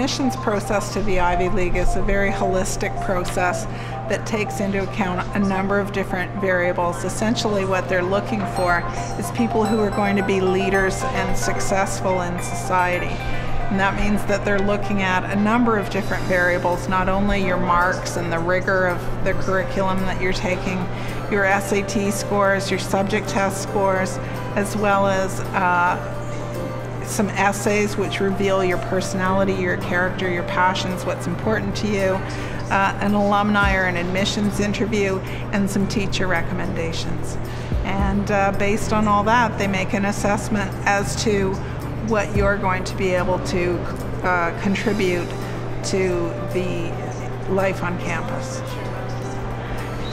admissions process to the Ivy League is a very holistic process that takes into account a number of different variables. Essentially what they're looking for is people who are going to be leaders and successful in society. And that means that they're looking at a number of different variables, not only your marks and the rigor of the curriculum that you're taking, your SAT scores, your subject test scores, as well as some essays which reveal your personality, your character, your passions, what's important to you, an alumni or an admissions interview, and some teacher recommendations. And based on all that, they make an assessment as to what you're going to be able to contribute to the life on campus.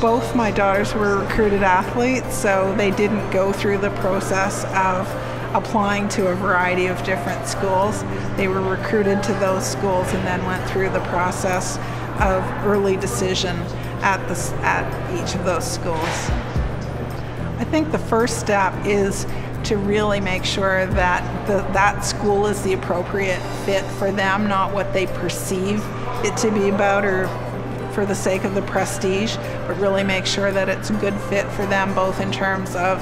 Both my daughters were recruited athletes, so they didn't go through the process of applying to a variety of different schools. They were recruited to those schools and then went through the process of early decision at each of those schools. I think the first step is to really make sure that that school is the appropriate fit for them, not what they perceive it to be about or for the sake of the prestige, but really make sure that it's a good fit for them, both in terms of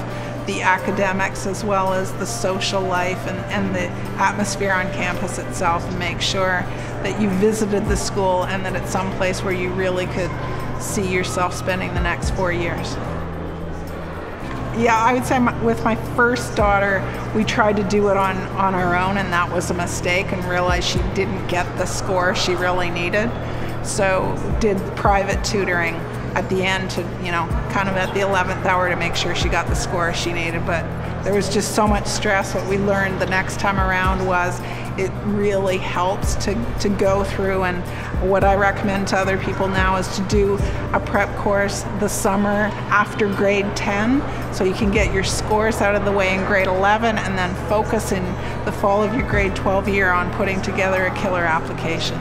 the academics as well as the social life and the atmosphere on campus itself, and make sure that you visited the school and that it's someplace where you really could see yourself spending the next 4 years. Yeah, I would say with my first daughter, we tried to do it on our own, and that was a mistake, and realized she didn't get the score she really needed. So did private tutoring at the end to, kind of at the 11th hour to make sure she got the score she needed. But there was just so much stress. What we learned the next time around was it really helps to go through, and what I recommend to other people now is to do a prep course the summer after grade 10, so you can get your scores out of the way in grade 11 and then focus in the fall of your grade 12 year on putting together a killer application.